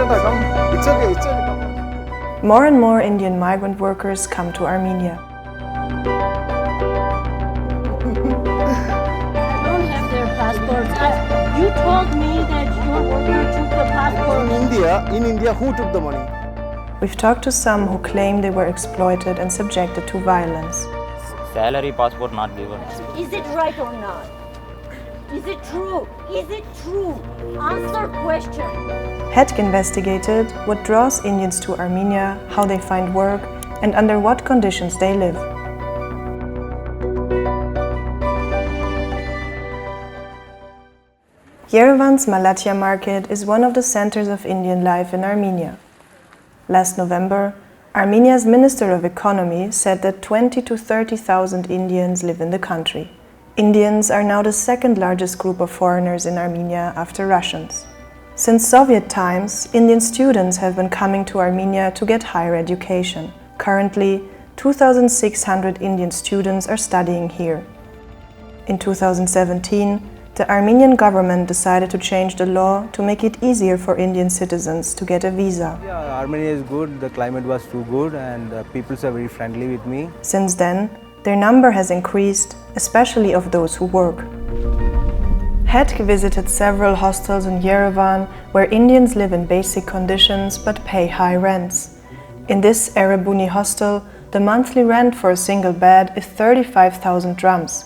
come. It's okay, come. More and more Indian migrant workers come to Armenia. I don't have their passports. You told me that your worker took the passport. In India, who took the money? We've talked to some who claim they were exploited and subjected to violence. Salary passport not given. Is it right or not? Is it true? Is it true? Answer question. Hetq investigated what draws Indians to Armenia, how they find work, and under what conditions they live. Yerevan's Malatya market is one of the centers of Indian life in Armenia. Last November, Armenia's Minister of Economy said that 20 to 30,000 Indians live in the country. Indians are now the second largest group of foreigners in Armenia after Russians. Since Soviet times, Indian students have been coming to Armenia to get higher education. Currently, 2,600 Indian students are studying here. In 2017, the Armenian government decided to change the law to make it easier for Indian citizens to get a visa. Yeah, Armenia is good, the climate was too good and the people are very friendly with me. Since then, their number has increased, especially of those who work. Hetq visited several hostels in Yerevan where Indians live in basic conditions but pay high rents. In this Erebuni hostel, the monthly rent for a single bed is 35,000 drams.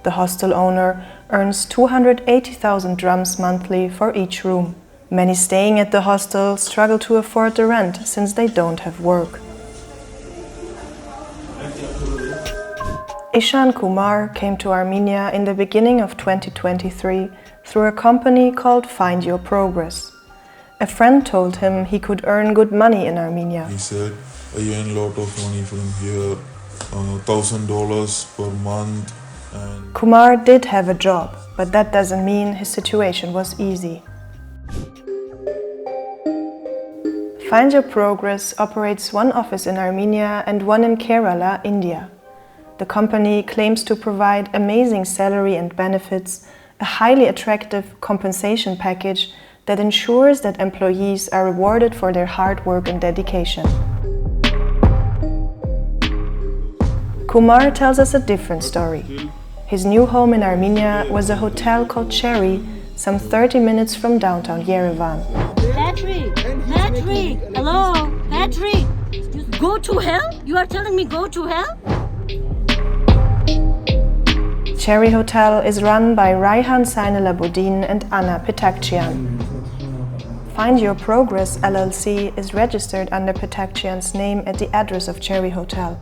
The hostel owner earns 280,000 drams monthly for each room. Many staying at the hostel struggle to afford the rent since they don't have work. Ishan Kumar came to Armenia in the beginning of 2023 through a company called Find Your Progress. A friend told him he could earn good money in Armenia. He said, I earn a lot of money from here, $1,000 per month. And Kumar did have a job, but that doesn't mean his situation was easy. Find Your Progress operates one office in Armenia and one in Kerala, India. The company claims to provide amazing salary and benefits, a highly attractive compensation package that ensures that employees are rewarded for their hard work and dedication. Kumar tells us a different story. His new home in Armenia was a hotel called Cherry, some 30 minutes from downtown Yerevan. Patrick! Hello? Patrick! Go to hell? You are telling me go to hell? Cherry Hotel is run by Raihan Sainalabuddin and Anna Petakchian. Find Your Progress LLC is registered under Petakchian's name at the address of Cherry Hotel.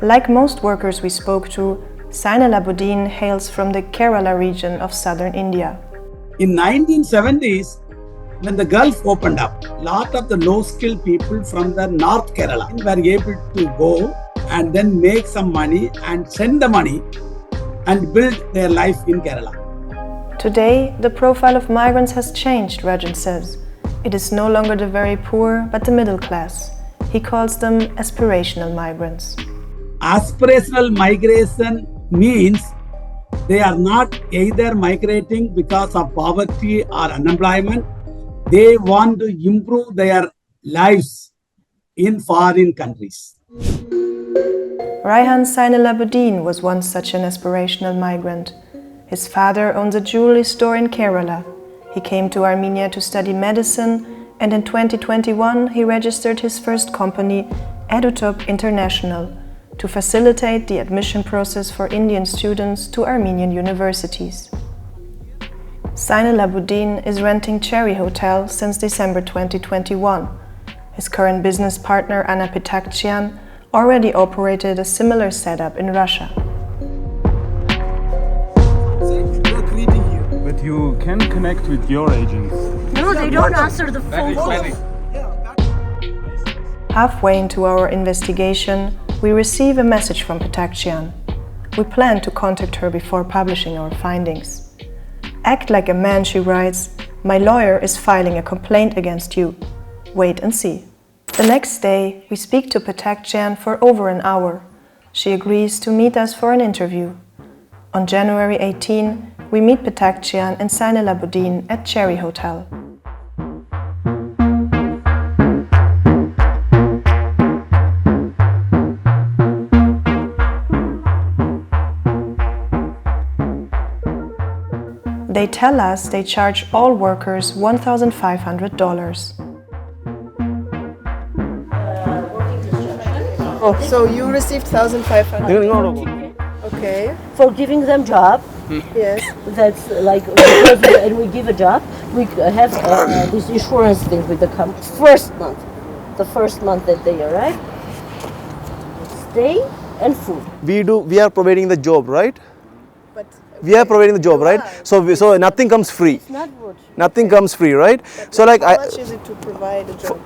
Like most workers we spoke to, Sainalabuddin hails from the Kerala region of southern India. In 1970s, when the Gulf opened up, a lot of the low-skilled people from the North Kerala were able to go and then make some money and send the money and build their life in Kerala. Today, the profile of migrants has changed, Rajan says. It is no longer the very poor, but the middle class. He calls them aspirational migrants. Aspirational migration means they are not either migrating because of poverty or unemployment. They want to improve their lives in foreign countries. Raihan Sainalabuddin was once such an aspirational migrant. His father owns a jewelry store in Kerala. He came to Armenia to study medicine, and in 2021 he registered his first company, Utop International, to facilitate the admission process for Indian students to Armenian universities. Sainalabuddin is renting Cherry Hotel since December 2021. His current business partner, Anna Petakchian, already operated a similar setup in Russia. But you can connect with your agents. No, they don't answer the phone calls. Halfway into our investigation, we receive a message from Petakchian. We plan to contact her before publishing our findings. Act like a man, she writes. My lawyer is filing a complaint against you. Wait and see. The next day, we speak to Petakchian for over an hour. She agrees to meet us for an interview. On January 18, we meet Petakcian and Sainal Abudin at Cherry Hotel. They tell us they charge all workers $1,500. Oh, so you received 1,500. Okay. For giving them job. Yes. That's like, and we give a job, we have this insurance thing with the company. The first month that they arrive, stay and food. We are providing the job, right? But We are providing the job, right? So nothing comes free. It's not good. Nothing comes free, right? So like how much is it to provide a job?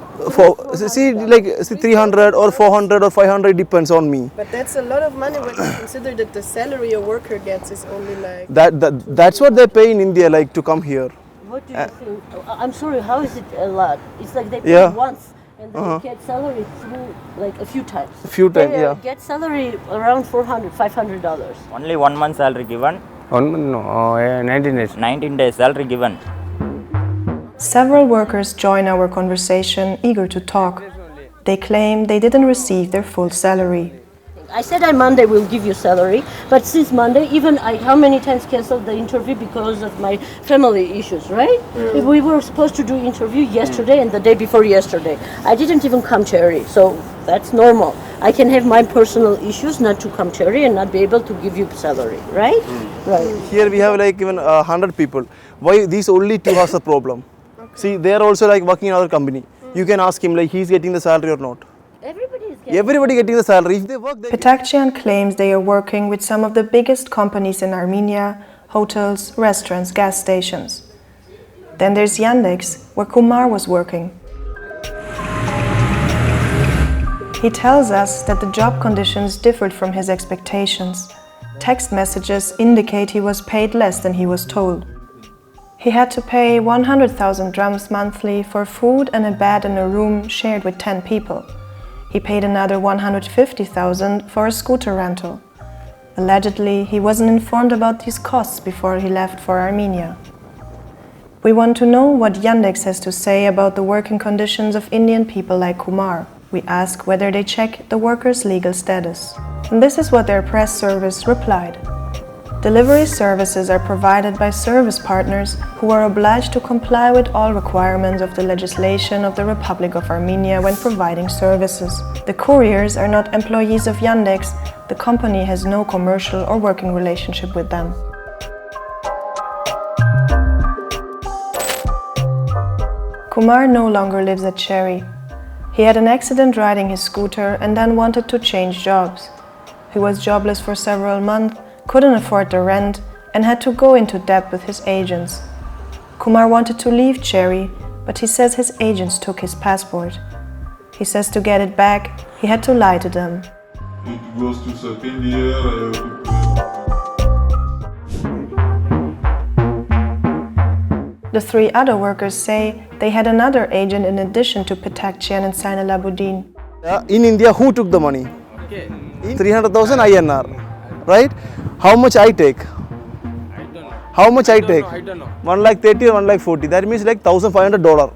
See 300 or 400 or 500 depends on me. But that's a lot of money when you consider that the salary a worker gets is only like... That's what they pay in India, like to come here. What do you think? I'm sorry, how is it a lot? It's like they pay Yeah. once and they get salary through like a few times. Yeah. Get salary around $400, $500. Only 1 month salary given. 19 days. 19 days salary given. Several workers join our conversation, eager to talk. They claim they didn't receive their full salary. I said on Monday we'll give you salary, but since Monday, even I how many times canceled the interview because of my family issues, right? We were supposed to do interview yesterday and the day before yesterday. I didn't even come Cherry, so that's normal. I can have my personal issues not to come Cherry and not be able to give you salary, right? Right. Here we have like even 100 people. Why these only two has a problem? See, they are also like working in our company. You can ask him like he's getting the salary or not. Everybody getting the salary. If they work, they Petakcian claims they are working with some of the biggest companies in Armenia, hotels, restaurants, gas stations. Then there's Yandex, where Kumar was working. He tells us that the job conditions differed from his expectations. Text messages indicate he was paid less than he was told. He had to pay 100,000 drams monthly for food and a bed in a room shared with 10 people. He paid another 150,000 for a scooter rental. Allegedly, he wasn't informed about these costs before he left for Armenia. We want to know what Yandex has to say about the working conditions of Indian people like Kumar. We ask whether they check the workers' legal status. And this is what their press service replied. Delivery services are provided by service partners who are obliged to comply with all requirements of the legislation of the Republic of Armenia when providing services. The couriers are not employees of Yandex. The company has no commercial or working relationship with them. Kumar no longer lives at Cherry. He had an accident riding his scooter and then wanted to change jobs. He was jobless for several months, couldn't afford the rent, and had to go into debt with his agents. Kumar wanted to leave Cherry, but he says his agents took his passport. He says to get it back, he had to lie to them. It goes to second year, I have to pay. The three other workers say they had another agent in addition to Petakcian and Sainal Abudin. in India, who took the money? 300,000 INR, right? How much I take? How much I take? 1,30,000 or 1,40,000. That means like $1,500.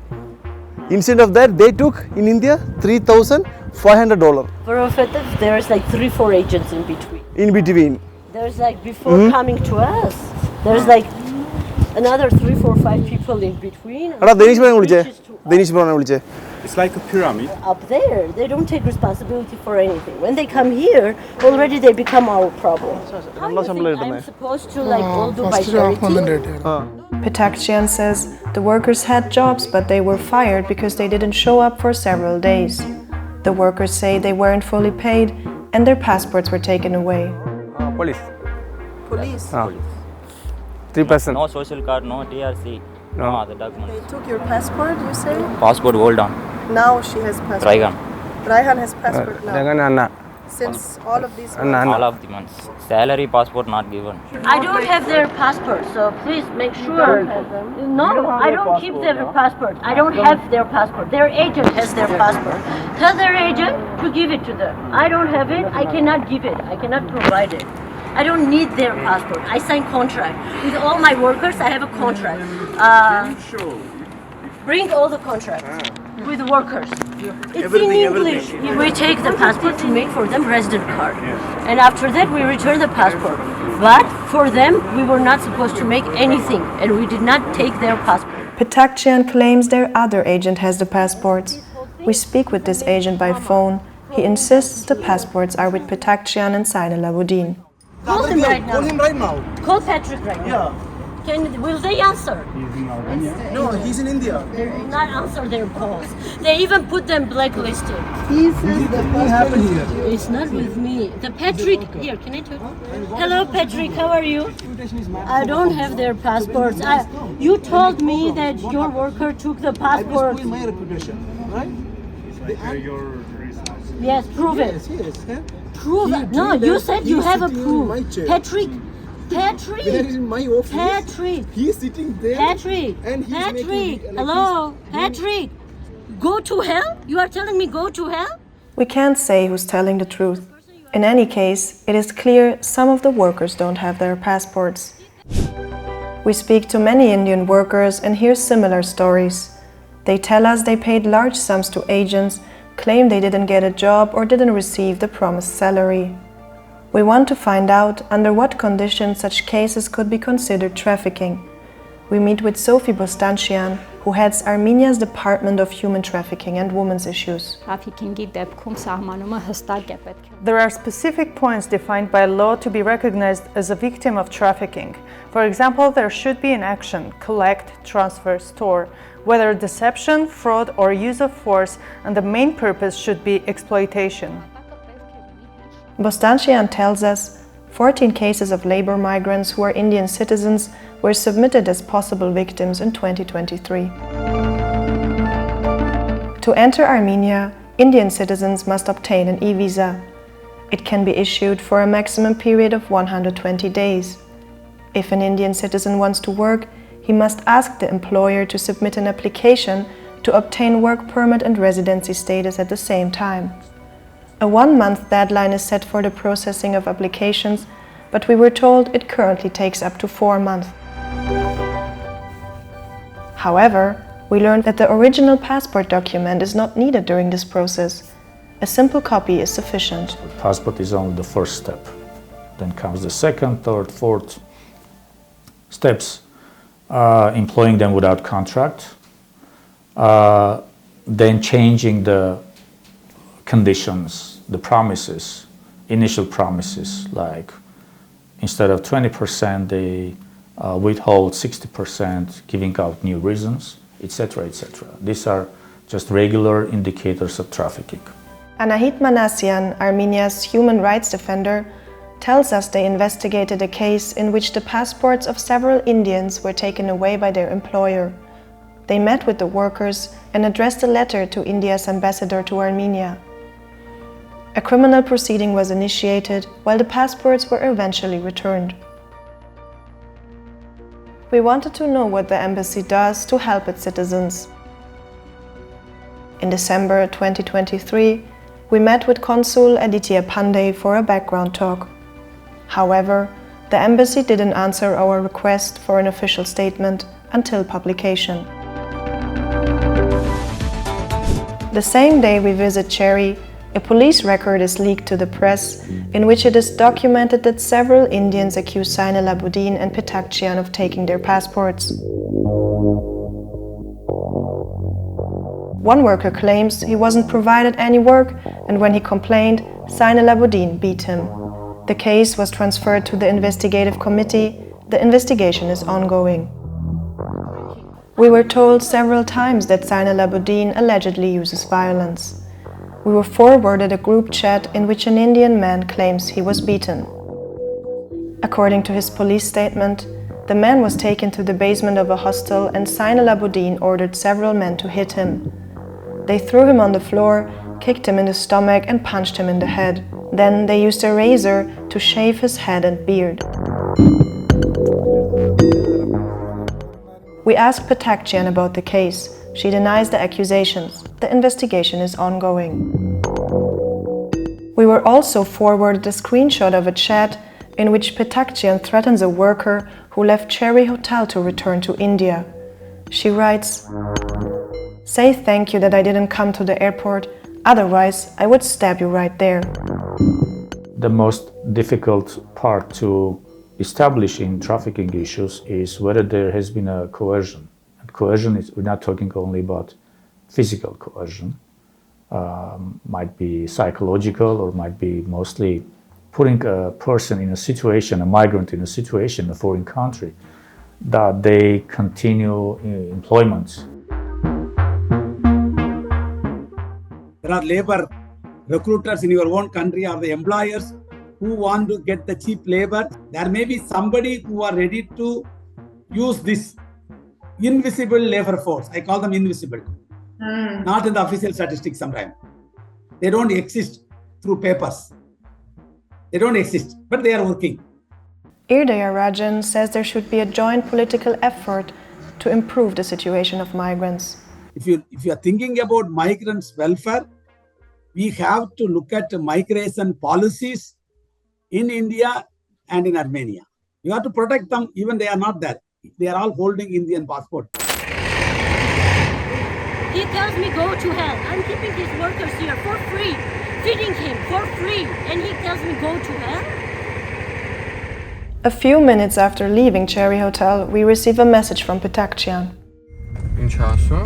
Instead of that, they took in India $3,500. For offensive, there's like 3-4 agents in between. In between. There's like before coming to us, there's like another 3-4-5 people in between. It's like a pyramid. Up there, they don't take responsibility for anything. When they come here, already they become our problem. How do you think I'm supposed to like all do by charity? Petakcian says the workers had jobs, but they were fired because they didn't show up for several days. The workers say they weren't fully paid and their passports were taken away. Police. Police? 3%. No social card, no TRC, no other documents. They took your passport, you say? Passport hold on. Now she has passport. Raihan. Raihan has passport now. Anna. Since all of these All of the months. Salary passport not given. I don't have their passport, so please make sure. No, I don't keep their passport. I don't have their passport. Their agent has their passport. Tell their agent to give it to them. I don't have it. I cannot give it. I cannot provide it. I don't need their passport. I sign contract. With all my workers, I have a contract. Bring all the contracts with workers. It's in English. We take the passport to make for them resident card. And after that, we return the passport. But for them, we were not supposed to make anything, and we did not take their passport. Petakjian claims their other agent has the passports. We speak with this agent by phone. He insists the passports are with Petakjian and Zainal Abidin. Call him right now. Call him right now. Call Patrick right now. Will they answer? No, he's in India. They will not answer their calls. They even put them blacklisted. What happened here? It's not with me. The Patrick, here, can I talk? Hello Patrick, how are you? I don't have their passports. You told me that your worker took the passport. My reputation, right? Yes, prove it. Yes. Prove it. No, you said you have a proof. Patrick. There is in my office. Patrick. He is sitting there. Patrick. And he's Patrick. making, Hello. Patrick. Go to hell? You are telling me go to hell? We can't say who's telling the truth. In any case, it is clear some of the workers don't have their passports. We speak to many Indian workers and hear similar stories. They tell us they paid large sums to agents, claim they didn't get a job or didn't receive the promised salary. We want to find out under what conditions such cases could be considered trafficking. We meet with Sophie Bostanchian, who heads Armenia's Department of Human Trafficking and Women's Issues. There are specific points defined by law to be recognized as a victim of trafficking. For example, there should be an action, collect, transfer, store, whether deception, fraud or use of force, and the main purpose should be exploitation. Bostanchian tells us 14 cases of labor migrants who are Indian citizens were submitted as possible victims in 2023. To enter Armenia, Indian citizens must obtain an e-visa. It can be issued for a maximum period of 120 days. If an Indian citizen wants to work, he must ask the employer to submit an application to obtain work permit and residency status at the same time. A 1-month deadline is set for the processing of applications, but we were told it currently takes up to 4 months. However, we learned that the original passport document is not needed during this process. A simple copy is sufficient. Passport is only the first step. Then comes the second, third, fourth steps, employing them without contract, then changing the conditions, the promises, initial promises, like instead of 20%, they withhold 60%, giving out new reasons, etc., etc. These are just regular indicators of trafficking. Anahit Manassian, Armenia's human rights defender, tells us they investigated a case in which the passports of several Indians were taken away by their employer. They met with the workers and addressed a letter to India's ambassador to Armenia. A criminal proceeding was initiated while the passports were eventually returned. We wanted to know what the embassy does to help its citizens. In December 2023, we met with Consul Aditya Pandey for a background talk. However, the embassy didn't answer our request for an official statement until publication. The same day we visit Cherry, a police record is leaked to the press in which it is documented that several Indians accuse Zainal Abidin and Petakjian of taking their passports. One worker claims he wasn't provided any work, and when he complained, Zainal Abidin beat him. The case was transferred to the investigative committee. The investigation is ongoing. We were told several times that Zainal Abidin allegedly uses violence. We were forwarded a group chat in which an Indian man claims he was beaten. According to his police statement, the man was taken to the basement of a hostel and Zainal Abidin ordered several men to hit him. They threw him on the floor, kicked him in the stomach and punched him in the head. Then they used a razor to shave his head and beard. We asked Petakjian about the case. She denies the accusations. The investigation is ongoing. We were also forwarded a screenshot of a chat in which Hetq threatens a worker who left Cherry Hotel to return to India. She writes, "Say thank you that I didn't come to the airport, otherwise I would stab you right there." The most difficult part to establish in trafficking issues is whether there has been a coercion. And coercion is, we're not talking only about physical coercion, might be psychological or might be mostly putting a person in a situation, a migrant in a situation, in a foreign country, that they continue employment. There are labor recruiters in your own country or the employers who want to get the cheap labor. There may be somebody who are ready to use this invisible labor force. I call them invisible. Not in the official statistics sometimes. They don't exist through papers. They don't exist, but they are working. Irdaya Rajan says there should be a joint political effort to improve the situation of migrants. If you are thinking about migrants' welfare, we have to look at migration policies in India and in Armenia. You have to protect them even they are not there. They are all holding Indian passport. He tells me go to hell. I'm keeping his workers here for free, feeding him for free, and he tells me go to hell? A few minutes after leaving Cherry Hotel, we receive a message from Hetq. Ինչ ասում?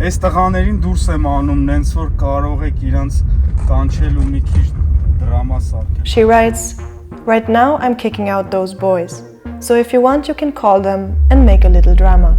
Այս տղաներին դուրս եմ անում, նենց որ կարող եք իրանց կանչել ու մի քիչ դրամա սարքել։ She writes, "Right now I'm kicking out those boys. So if you want you can call them and make a little drama."